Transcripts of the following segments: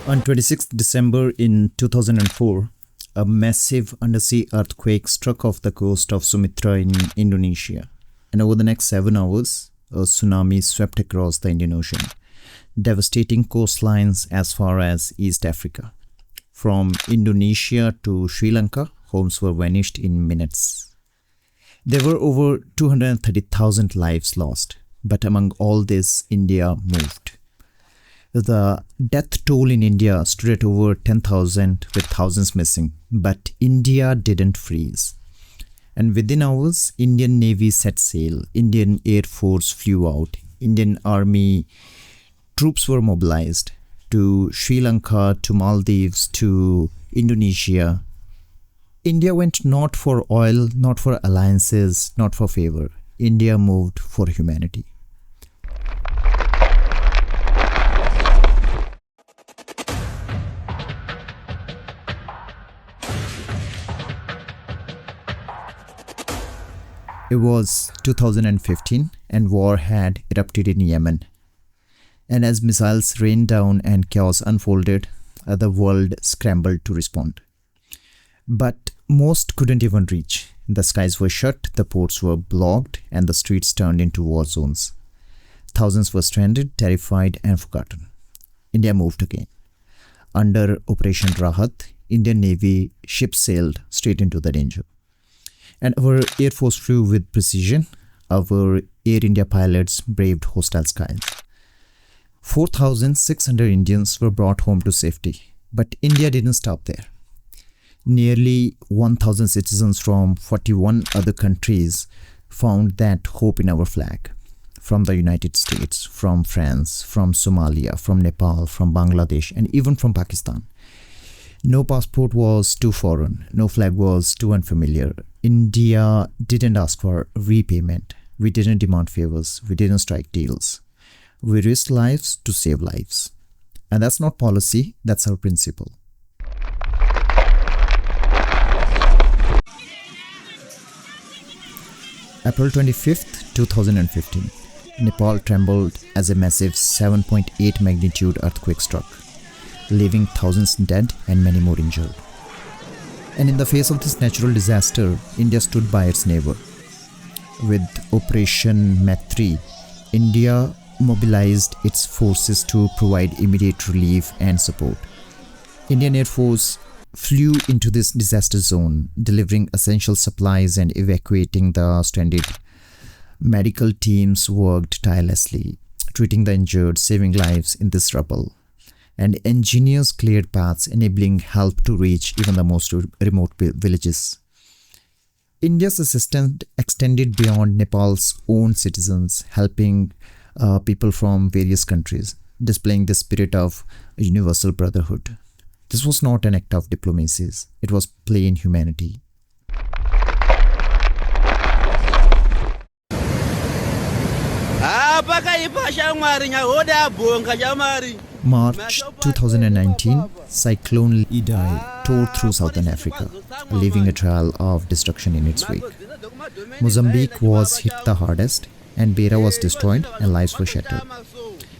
On 26th December in 2004, a massive undersea earthquake struck off the coast of Sumatra in Indonesia. And over the next 7 hours, a tsunami swept across the Indian Ocean, devastating coastlines as far as East Africa. From Indonesia to Sri Lanka, homes were vanished in minutes. There were over 230,000 lives lost, but among all this, India moved. The death toll in India stood at over 10,000 with thousands missing, but India didn't freeze. And within hours, Indian Navy set sail, Indian Air Force flew out, Indian Army troops were mobilized to Sri Lanka, to Maldives, to Indonesia. India went not for oil, not for alliances, not for favor. India moved for humanity. It was 2015 and war had erupted in Yemen. And as missiles rained down and chaos unfolded, the world scrambled to respond. But most couldn't even reach. The skies were shut, the ports were blocked, and the streets turned into war zones. Thousands were stranded, terrified, and forgotten. India moved again. Under Operation Raahat, Indian Navy ships sailed straight into the danger. And our Air Force flew with precision. Our Air India pilots braved hostile skies. 4,600 Indians were brought home to safety. But India didn't stop there. Nearly 1,000 citizens from 41 other countries found that hope in our flag. From the United States, from France, from Somalia, from Nepal, from Bangladesh, and even from Pakistan. No passport was too foreign, no flag was too unfamiliar. India didn't ask for repayment. We didn't demand favors. We didn't strike deals. We risked lives to save lives. And that's not policy, that's our principle. April 25th, 2015. Nepal trembled as a massive 7.8 magnitude earthquake struck, leaving thousands dead and many more injured. And in the face of this natural disaster, India stood by its neighbor. With Operation Maitri, India mobilized its forces to provide immediate relief and support. Indian Air Force flew into this disaster zone, delivering essential supplies and evacuating the stranded. Medical teams worked tirelessly, treating the injured, saving lives in this rubble. And engineers cleared paths, enabling help to reach even the most remote villages. India's assistance extended beyond Nepal's own citizens, helping people from various countries, displaying the spirit of universal brotherhood. This was not an act of diplomacy, it was plain humanity. March 2019, Cyclone Idai tore through southern Africa, leaving a trail of destruction in its wake. Mozambique was hit the hardest, and Beira was destroyed and lives were shattered.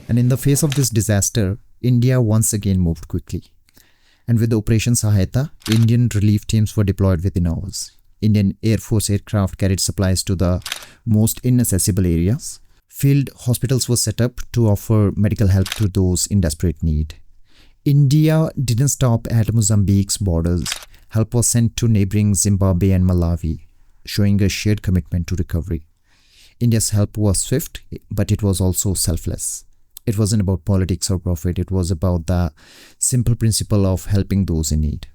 And in the face of this disaster, India once again moved quickly. And with Operation Sahayata, Indian relief teams were deployed within hours. Indian Air Force aircraft carried supplies to the most inaccessible areas. Field hospitals were set up to offer medical help to those in desperate need. India didn't stop at Mozambique's borders. Help was sent to neighboring Zimbabwe and Malawi, showing a shared commitment to recovery. India's help was swift, but it was also selfless. It wasn't about politics or profit. It was about the simple principle of helping those in need.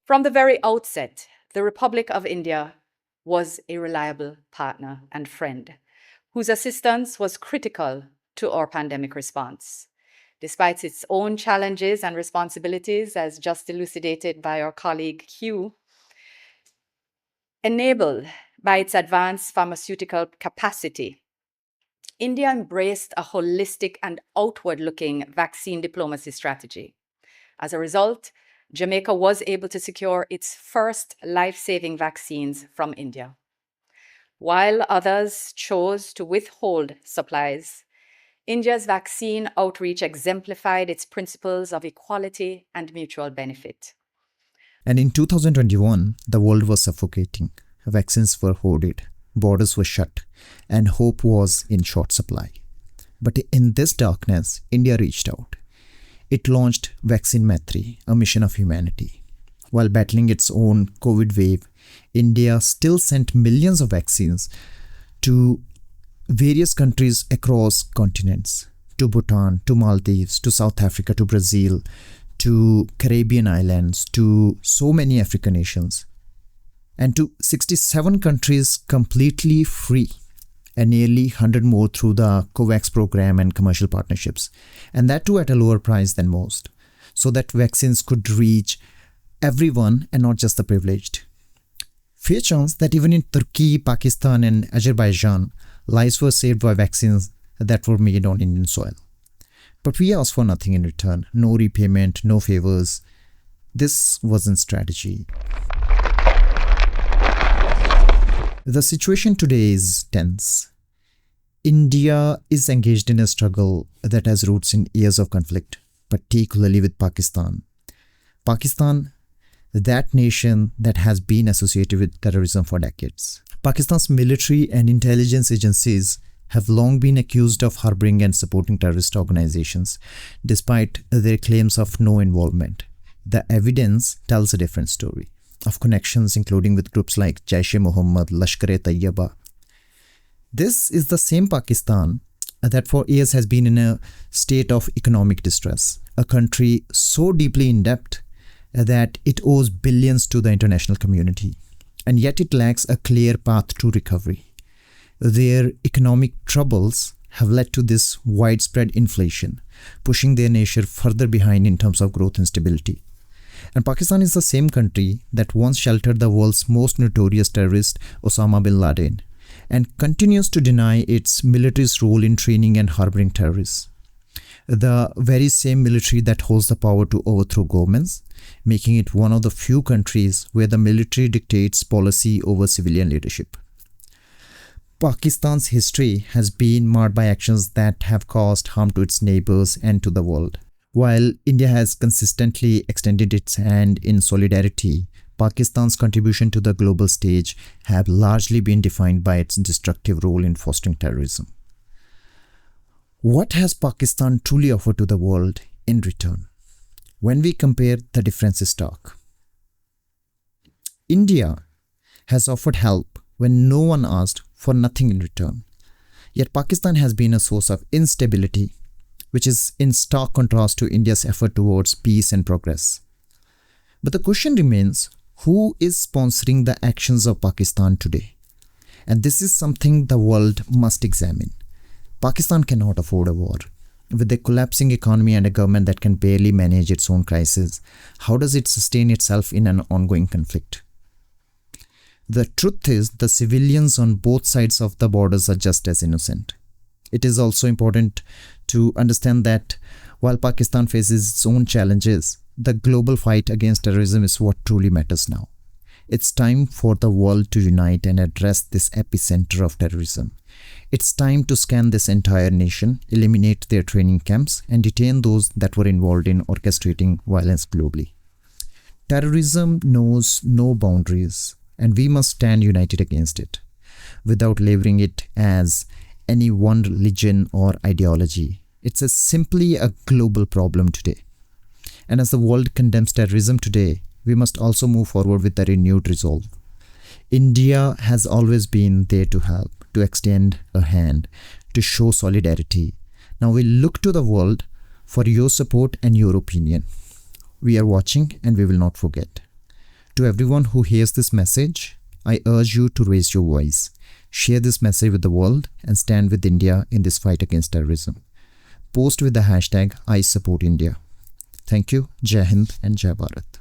From the very outset, the Republic of India was a reliable partner and friend whose assistance was critical to our pandemic response. Despite its own challenges and responsibilities, as just elucidated by our colleague Hugh, enabled by its advanced pharmaceutical capacity, India embraced a holistic and outward-looking vaccine diplomacy strategy. As a result, Jamaica was able to secure its first life-saving vaccines from India. While others chose to withhold supplies, India's vaccine outreach exemplified its principles of equality and mutual benefit. And in 2021, the world was suffocating. Vaccines were hoarded, borders were shut, and hope was in short supply. But in this darkness, India reached out. It launched Vaccine Maitri, a mission of humanity. While battling its own COVID wave, India still sent millions of vaccines to various countries across continents, to Bhutan, to Maldives, to South Africa, to Brazil, to Caribbean islands, to so many African nations, and to 67 countries completely free, and nearly 100 more through the COVAX program and commercial partnerships, and that too at a lower price than most, so that vaccines could reach everyone and not just the privileged. Fair chance that even in Turkey, Pakistan and Azerbaijan, lives were saved by vaccines that were made on Indian soil. But we asked for nothing in return, no repayment, no favors. This wasn't strategy. The situation today is tense. India is engaged in a struggle that has roots in years of conflict, particularly with Pakistan. Pakistan, that nation that has been associated with terrorism for decades. Pakistan's military and intelligence agencies have long been accused of harboring and supporting terrorist organizations, despite their claims of no involvement. The evidence tells a different story, of connections including with groups like Jaish-e-Mohammed, Lashkar-e-Taiba. This is the same Pakistan that for years has been in a state of economic distress, a country so deeply in debt that it owes billions to the international community, and yet it lacks a clear path to recovery. Their economic troubles have led to this widespread inflation, pushing their nation further behind in terms of growth and stability. And Pakistan is the same country that once sheltered the world's most notorious terrorist, Osama bin Laden, and continues to deny its military's role in training and harboring terrorists. The very same military that holds the power to overthrow governments, making it one of the few countries where the military dictates policy over civilian leadership. Pakistan's history has been marred by actions that have caused harm to its neighbors and to the world. While India has consistently extended its hand in solidarity, Pakistan's contribution to the global stage have largely been defined by its destructive role in fostering terrorism. What has Pakistan truly offered to the world in return? When we compare, the difference is stark. India has offered help when no one asked for nothing in return. Yet Pakistan has been a source of instability, which is in stark contrast to India's effort towards peace and progress. But the question remains, who is sponsoring the actions of Pakistan today? And this is something the world must examine. Pakistan cannot afford a war. With a collapsing economy and a government that can barely manage its own crisis, how does it sustain itself in an ongoing conflict? The truth is, the civilians on both sides of the borders are just as innocent. It is also important to understand that while Pakistan faces its own challenges, the global fight against terrorism is what truly matters now. It's time for the world to unite and address this epicenter of terrorism. It's time to scan this entire nation, eliminate their training camps, and detain those that were involved in orchestrating violence globally. Terrorism knows no boundaries, and we must stand united against it, without labeling it as any one religion or ideology. It's simply a global problem today. And as the world condemns terrorism today, we must also move forward with a renewed resolve. India has always been there to help, to extend a hand, to show solidarity. Now we look to the world for your support and your opinion. We are watching and we will not forget. To everyone who hears this message, I urge you to raise your voice. Share this message with the world and stand with India in this fight against terrorism. Post with the hashtag #ISupportIndia. Thank you, Jai Hind and Jai Bharat.